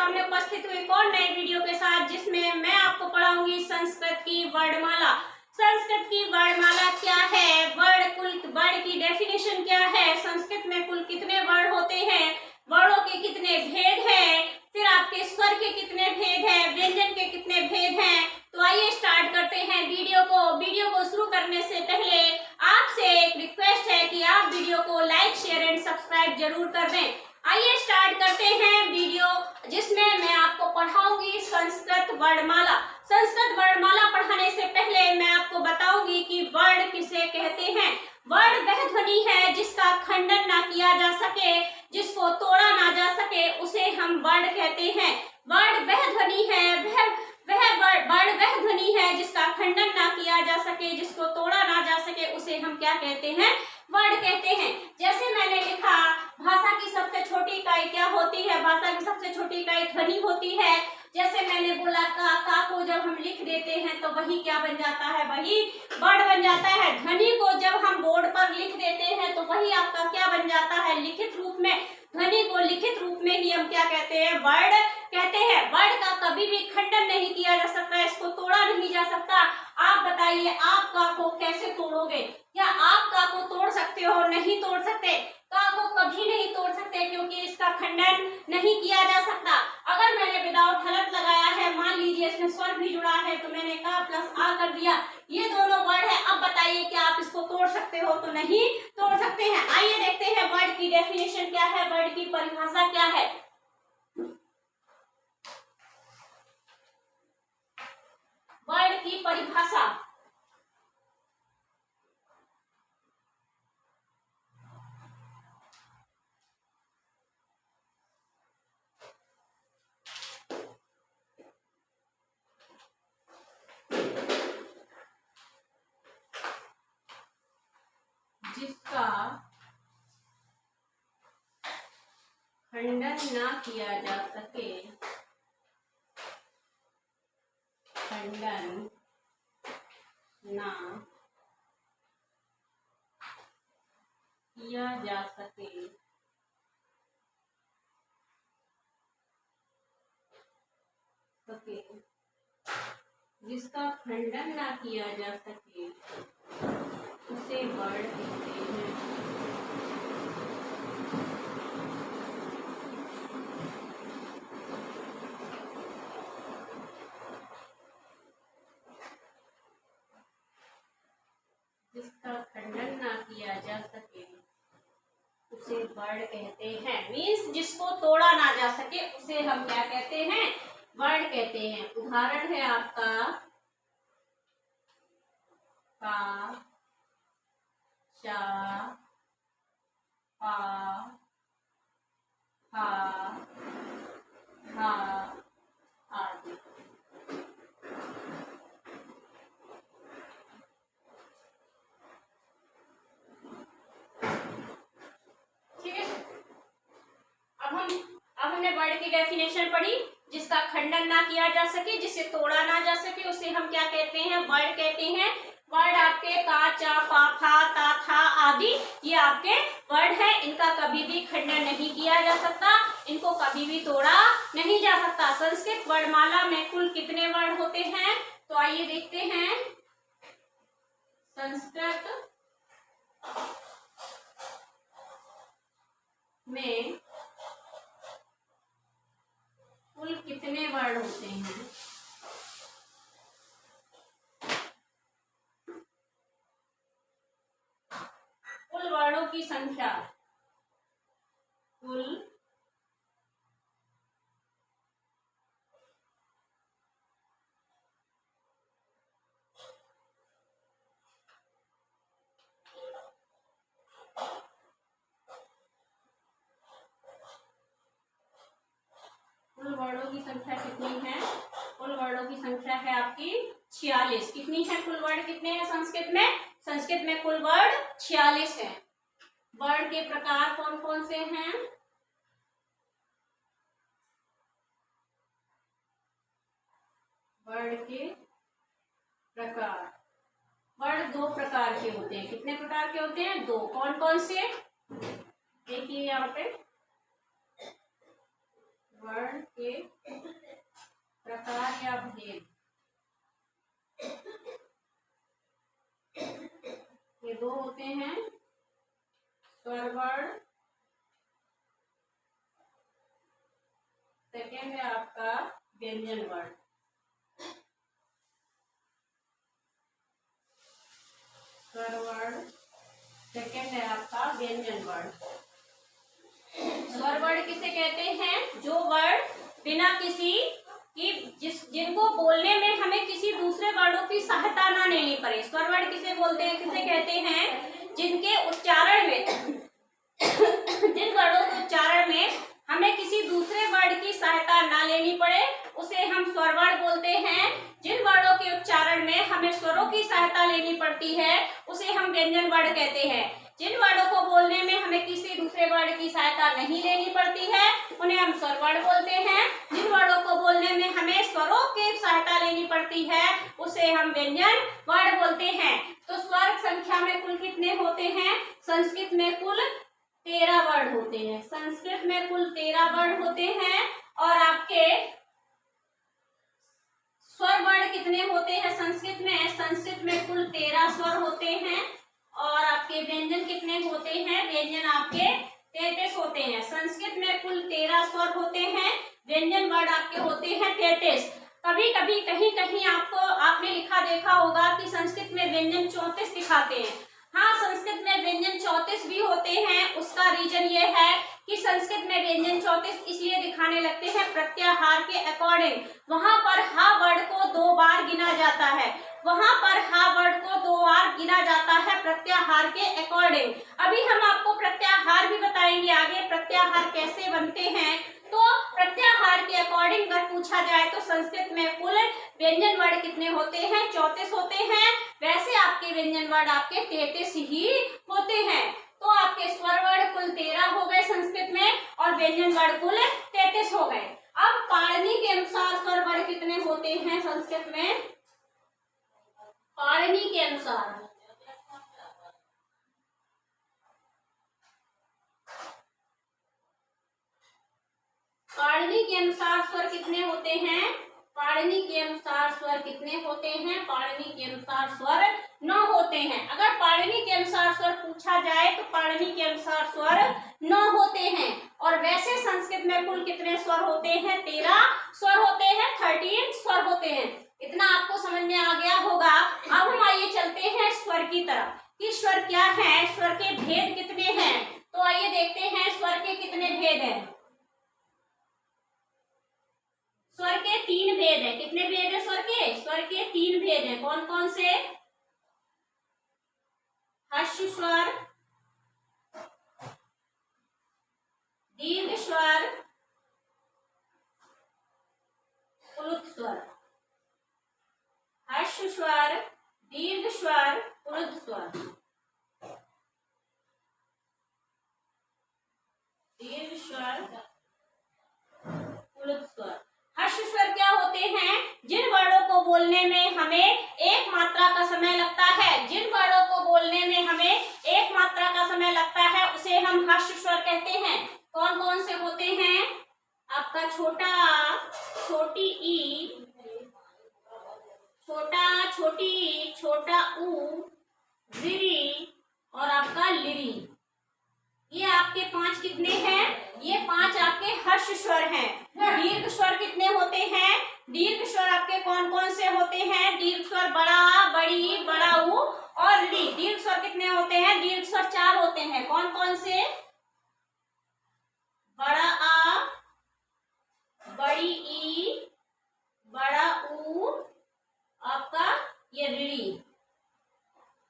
सामने उपस्थित हुई एक और नए वीडियो के साथ, जिसमें मैं आपको पढ़ाऊंगी संस्कृत की वर्णमाला। संस्कृत की वर्णमाला क्या है, वर्ण की डेफिनेशन क्या है, संस्कृत में कुल कितने वर्ण होते हैं, वर्णों के कितने भेद हैं, फिर आपके स्वर के कितने भेद हैं, व्यंजन के कितने भेद हैं। तो आइए स्टार्ट करते हैं वीडियो को शुरू करने से पहले आपसे एक रिक्वेस्ट है कि आप वीडियो को लाइक, शेयर एंड सब्सक्राइब जरूर कर दें। आइए स्टार्ट करते हैं वीडियो, जिसमें मैं आपको पढ़ाऊंगी संस्कृत वर्णमाला। संस्कृत वर्णमाला पढ़ाने से पहले मैं आपको बताऊंगी कि वर्ण किसे कहते हैं। वर्ण वह ध्वनि है जिसका खंडन ना किया जा सके, जिसको तोड़ा ना जा सके, उसे हम वर्ण कहते हैं। वर्ण वह ध्वनि है जिसका खंडन ना किया जा सके, जिसको तोड़ा ना जा सके, उसे हम क्या कहते हैं, वर्ण कहते हैं। जैसे मैंने लिखा, भाषा की सबसे छोटी इकाई क्या होती है, भाषा की सबसे छोटी इकाई ध्वनि होती है। जैसे मैंने बोला का को जब हम लिख देते हैं तो वही क्या बन जाता है, वही वर्ण बन जाता है। ध्वनि को जब हम बोर्ड पर लिख देते हैं तो वही आपका क्या बन जाता है, लिखित रूप में। ध्वनि को लिखित रूप में ही हम क्या कहते हैं, वर्ण कहते हैं। वर्ण का कभी भी खंडन नहीं किया जा सकता, इसको तोड़ा नहीं जा सकता। आप बताइए, आप का को कैसे तोड़ोगे? क्या आप का को तोड़ सकते हो? नहीं तोड़ सकते। का को कभी नहीं तोड़ सकते, क्योंकि इसका खंडन नहीं किया जा सकता। अगर मैंने विदाउट हलत लगाया है, मान लीजिए इसमें स्वर भी जुड़ा है, तो मैंने का प्लस आ कर दिया, ये दोनों वर्ड है। अब बताइए, क्या आप इसको तोड़ सकते हो? तो नहीं तोड़ सकते हैं। आइए देखते हैं वर्ड की डेफिनेशन क्या है, वर्ड की परिभाषा क्या है। वर्ड की परिभाषा, जिसका खंडन ना किया जा सके, खंडन ना किया जा सके, जिसका खंडन ना किया जा सके, उसे वर्ण कहते हैं। जिसका खंडन ना किया जा सके, उसे वर्ण कहते हैं। मीन्स जिसको तोड़ा ना जा सके, उसे हम क्या कहते हैं, वर्ण कहते हैं। उदाहरण है आपका का, चा, पा, हा, हा आदि। ठीक है, अब हमने वर्ड की डेफिनेशन पढ़ी। जिसका खंडन ना किया जा सके, जिसे तोड़ा ना जा सके, उसे हम क्या कहते हैं, वर्ड कहते हैं। वर्ड आपके का, चा, पा, था, ता, था आदि, ये आपके वर्ड है। इनका कभी भी खंडन नहीं किया जा सकता, इनको कभी भी तोड़ा नहीं जा सकता। संस्कृत वर्णमाला में कुल कितने वर्ण होते हैं, तो आइए देखते हैं। संस्कृत में कुल कितने वर्ण होते हैं, कुल वर्णों की संख्या, कुल वर्णों की संख्या कितनी है? कुल वर्णों की संख्या है आपकी 46। कितनी है कुल वर्ण, कितने हैं संस्कृत में? संस्कृत में कुल वर्ण 46 है। वर्ण के प्रकार कौन कौन से हैं? वर्ण के प्रकार, वर्ण दो प्रकार के होते हैं। कितने प्रकार के होते हैं? दो। कौन कौन से? देखिए यहाँ पे वर्ण के प्रकार या भेद, ये दो होते हैं, स्वर वर्ण, सेकेंड है आपका व्यंजन वर्ण। स्वर वर्ण, सेकेंड है आपका व्यंजन वर्ण। स्वर वर्ण किसे कहते हैं? जो वर्ण बिना किसी की जिनको बोलने में हमें किसी दूसरे वर्णों की सहायता ना लेनी पड़े। स्वर वर्ण किसे बोलते हैं, किसे कहते हैं? जिनके उच्चारण में जिन वर्णों के उच्चारण में हमें किसी दूसरे वर्ण की सहायता ना लेनी पड़े, उसे हम स्वर वर्ण बोलते हैं। जिन वर्णों के उच्चारण में हमें स्वरों की सहायता लेनी पड़ती है, उसे हम व्यंजन वर्ण कहते हैं। जिन वर्णों को बोलने में हमें किसी दूसरे वर्ण की सहायता नहीं लेनी पड़ती है, उन्हें हम स्वर वर्ण बोलते हैं। जिन वर्णों को बोलने में हमें स्वरों की सहायता लेनी पड़ती है, उसे हम व्यंजन वर्ण बोलते हैं। तो स्वर संख्या में कुल कितने होते हैं? संस्कृत में कुल 13 वर्ण होते हैं। संस्कृत में कुल 13 वर्ण होते हैं। और आपके स्वर वर्ण कितने होते हैं संस्कृत में? संस्कृत में कुल 13 स्वर होते हैं। और आपके व्यंजन कितने होते हैं? व्यंजन आपके 33 होते हैं। संस्कृत में कुल 13 स्वर होते हैं, व्यंजन वर्ण आपके होते हैं 33। कभी कभी कहीं कहीं आपने लिखा देखा होगा कि संस्कृत में व्यंजन 34 दिखाते हैं। हाँ, संस्कृत में व्यंजन 34 भी होते हैं। उसका रीजन ये है कि संस्कृत में व्यंजन 34 इसलिए दिखाने लगते हैं प्रत्याहार के अकॉर्डिंग। वहां पर हा वर्ड को 2 बार गिना जाता है, वहां पर हा वर्ड को 2 बार गिना जाता है प्रत्याहार के अकॉर्डिंग। अभी हम आपको प्रत्याहार भी बताएंगे आगे, प्रत्याहार कैसे बनते हैं। तो प्रत्याहार के अकॉर्डिंग अगर पूछा जाए तो संस्कृत में कुल व्यंजन वर्ण कितने होते हैं? 34 होते हैं। वैसे आपके व्यंजन वर्ण आपके 33 ही होते हैं। तो आपके स्वर वर्ण कुल 13 हो गए संस्कृत में, और व्यंजन वर्ण कुल 33 हो गए। अब पाणिनि के अनुसार स्वर वर्ण कितने होते हैं संस्कृत में? पाणिनि के अनुसार पाणिनि के अनुसार स्वर कितने होते हैं? पाणिनि के अनुसार स्वर कितने होते हैं? पाणिनि के अनुसार स्वर 9 होते हैं। अगर पाणिनि के अनुसार स्वर पूछा जाए तो पाणिनि के अनुसार स्वर 9 होते हैं। और वैसे संस्कृत में कुल कितने स्वर होते हैं? 13 स्वर होते हैं, 13 स्वर होते हैं। इतना आपको समझ में आ गया होगा। अब हम आइए चलते हैं स्वर की तरफ कि स्वर क्या है, स्वर के भेद कितने हैं। तो आइए देखते हैं स्वर के कितने भेद हैं। स्वर के 3 भेद हैं। कितने भेद हैं स्वर के? स्वर के 3 भेद हैं। कौन कौन से? ह्रस्व स्वर, दीर्घ स्वर, प्लुत स्वर। ह्रस्व स्वर, दीर्घ स्वर, प्लुत स्वर। दीर्घ स्वर, प्लुत स्वर। ह्रस्व स्वर क्या होते हैं? जिन वर्णों को बोलने में हमें एक मात्रा का समय लगता है, जिन वर्णों को बोलने में हमें एक मात्रा का समय लगता है, उसे हम ह्रस्व स्वर कहते हैं। कौन कौन से होते हैं? आपका छोटा आ, छोटी ई, छोटा छोटी ई, छोटा ऊ, ऋ और आपका लिरी। ये आपके 5 कितने हैं? ये 5 आपके ह्रस्व स्वर हैं। दीर्घ स्वर कितने होते हैं? दीर्घ स्वर आपके कौन कौन से होते हैं? दीर्घ स्वर बड़ा, बड़ी, बड़ा ऊ और री। दीर्घ स्वर कितने होते हैं? दीर्घ स्वर 4 होते हैं। कौन कौन से? बड़ा आ, बड़ी ई, बड़ा ऊ, आपका ये ऋ,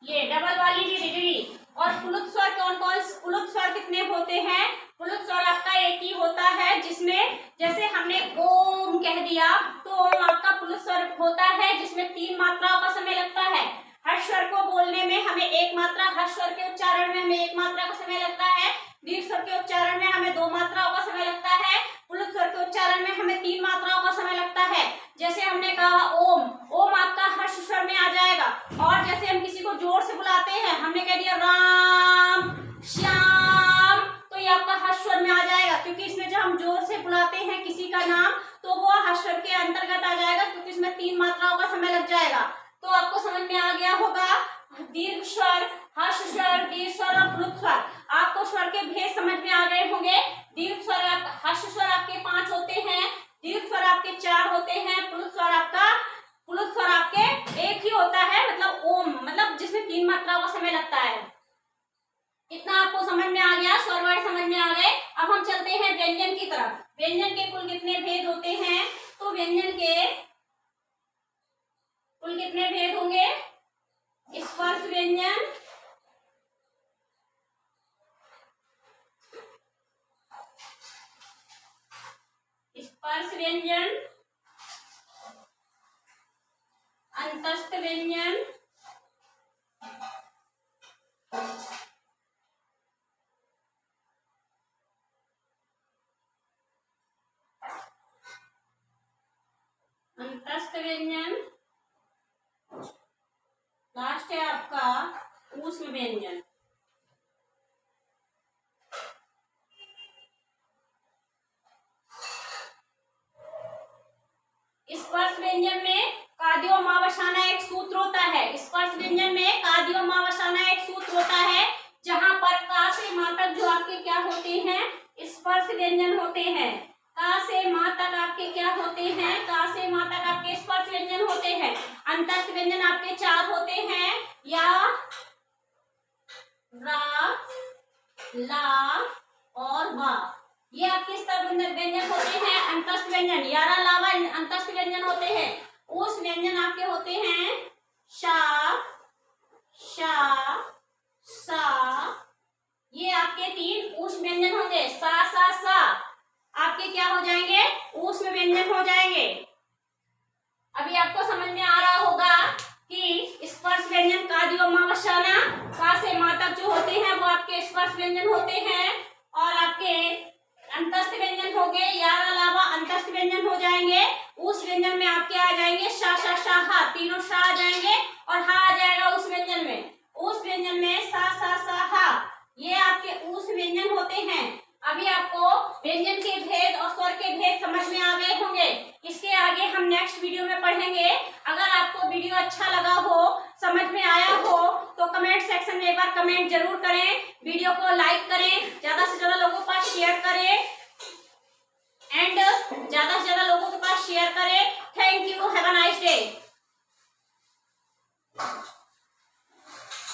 ये डबल वाली ऋ। और प्लुत स्वर कौन कौन? प्लुत स्वर कितने होते हैं? प्लुत स्वर आपका एक ही होता है, जिसमें जैसे हमने ओम कह दिया तो ओम आपका प्लुत स्वर होता है, जिसमें 3 मात्राओं का समय लगता है। ह्रस्व स्वर को बोलने में हमें एक मात्रा, ह्रस्व स्वर के उच्चारण में हमें एक मात्रा का समय लगता है। दीर्घ स्वर के उच्चारण में हमें 2 मात्राओं का समय लगता है। प्लुत स्वर के उच्चारण में हमें 3 मात्राओं का समय लगता है। जैसे हमने कहा ओम, ओम आपका ह्रस्व स्वर में आ जाएगा। और जैसे हम किसी को जोर से बुलाते हैं, हमने कह दिया राम, श्याम, तो ये आपका ह्रस्व स्वर में आ जाएगा, क्योंकि इसमें जब हम जोर से बुलाते हैं किसी दीर्घ स्वर, हर्ष स्वर, दीर्घ स्वर और प्लुत स्वर। आपको स्वर के भेद समझ में आ गए होंगे। दीर्घ स्वर, हर्ष स्वर आपके 5 होते हैं, दीर्घ स्वर आपके 4 होते हैं, प्लुत स्वर आपके 1 ही होता है, मतलब ओम, मतलब जिसमें 3 मात्राओं का समय लगता है। इतना आपको समझ में आ गया, स्वर वर्ड समझ में आ गए। अब हम चलते हैं व्यंजन की तरफ। व्यंजन के कुल कितने भेद होते हैं? तो व्यंजन के कुल कितने भेद होंगे? स्पर्श व्यंजन, स्पर्श व्यंजन, अंतस्थ व्यंजन, अंतस्थ व्यंजन, लास्ट है आपका ऊष्म व्यंजन। स्पर्श व्यंजन में कादियो मावसाना एक सूत्र होता है। स्पर्श व्यंजन में कादियो मावसाना एक सूत्र होता है, जहां पर का से मा तक जो आपके क्या होते हैं? स्पर्श व्यंजन होते हैं। का से मा तक आपके क्या होते हैं? का से मा तक आपके स्पर्श व्यंजन होते हैं। अंतस्थ व्यंजन आपके 4 होते हैं, या, रा, ला और वा। ये आपके स्तंभ व्यंजन होते हैं। अंतस्थ व्यंजन, यारा लावा अंतस्थ व्यंजन होते हैं। उस व्यंजन आपके होते हैं शा, शा, सा। ये आपके 3 ऊष्म व्यंजन होंगे। सा, सा, सा आपके क्या हो जाएंगे? ऊष्म व्यंजन हो जाएंगे। अभी आपको समझ में आ रहा होगा कि स्पर्श व्यंजन कादियो मावसाना, का से मा तक जो होते हैं वो आपके स्पर्श व्यंजन होते हैं, और आपके अंतस्थ व्यंजन हो गए, यार अलावा अंतस्थ व्यंजन हो जाएंगे। उस व्यंजन में आपके आ जाएंगे शा, शा, शा, हा, तीनों शा आ जाएंगे और हा आ जाएगा उस व्यंजन में। उस व्यंजन में सा, सा, सा, हा, ये आपके उस व्यंजन होते हैं। अभी आपको व्यंजन के भेद और स्वर के भेद समझ में आ गए होंगे। इसके आगे हम नेक्स्ट वीडियो में पढ़ेंगे। अगर आपको वीडियो अच्छा लगा हो, समझ में आया हो, तो कमेंट सेक्शन में एक बार कमेंट जरूर करें। वीडियो को लाइक करें, ज्यादा से ज्यादा लोगों के पास शेयर करें, एंड ज्यादा से ज्यादा लोगों के पास शेयर करें। Thank you, have a nice day.